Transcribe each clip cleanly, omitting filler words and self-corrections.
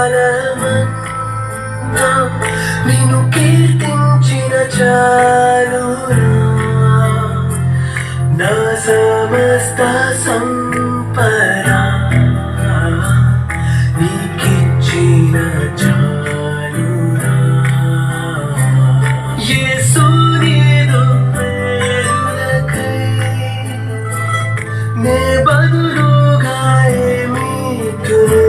కాలమంతా నిన్ను కీర్తించిన చాలునా నా సమస్త సంపద నీకిచ్చిన చాలునా యేసు నీదు ప్రేమలకై నే బదులుగా ఏమిచ్చును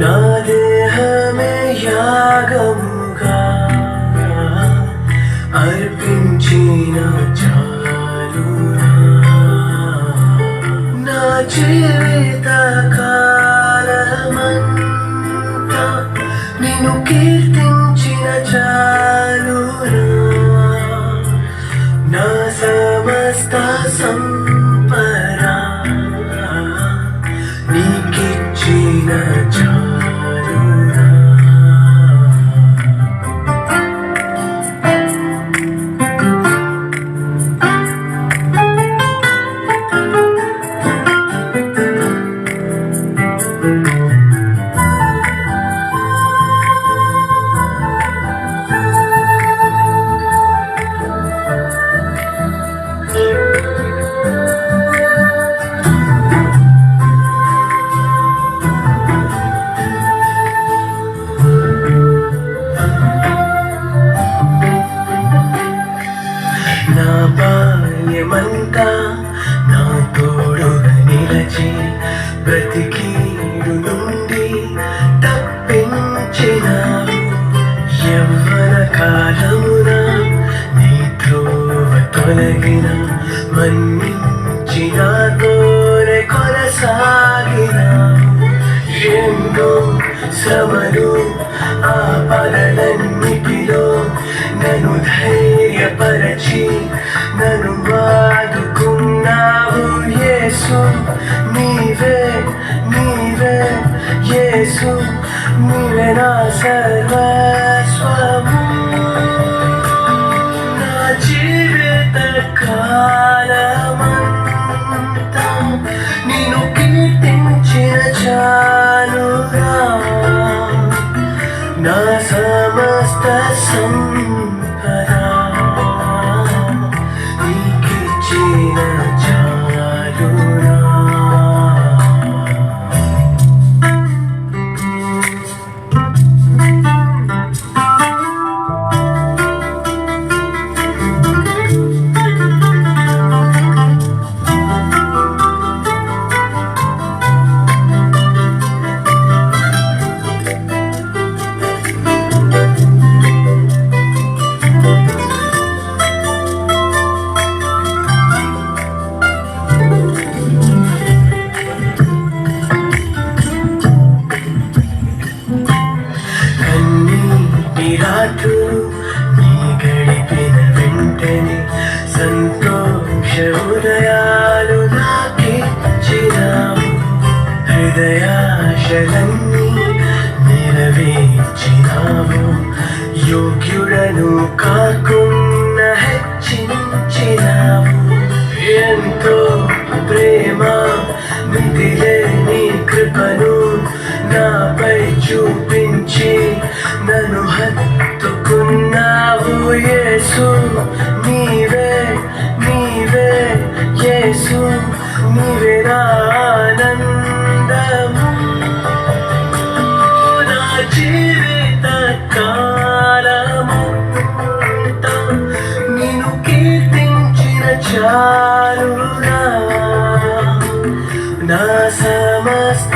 నా దేహమే యాగముగా అర్పించిన చాలునా నా జీవిత కాలమంతా నిన్ను కీర్తించిన చాలునా నా సమస్త సంపద నీకిచ్చిన చాలునా నా బాల్యమంతా నా తోడుగా నిలచి బ్రతికీడు నుండి తప్పించినావు యవ్వన కాలమున నీ త్రోవ తొలగిన మన్నించి నాతోనే కొనసాగినావు ఎన్నో శ్రమలు ఆపదలన్నిటిలో నన్ను ధైర్యపరచి నన్ను ఆదుకున్నావు యేసు నీవే నీవే యేసు నీవే నా సర్వస్వము నా జీవిత కాలమంతా నిన్ను కీర్తించిన చాలునా నా సమస్త సంపద నీకిచ్చిన చాలునా రాత్రులు నీ గడిపిన వెంటనే సంతోష ఉదయాలు నాకిచ్చినావు హృదయాశలన్నీ నెరవేర్చినావు యోగ్యుడను కాకుండా హెచ్చించినావు ఎంతో ప్రేమ మితిలేని కృపను నాపై చూపించి నన్ను హత్తుకున్నావు యేసు నీవే నీవే యేసు నీవే నా ఆనందము నా జీవిత కాలమంతా నిన్ను కీర్తించిన చాలునా నా సమస్త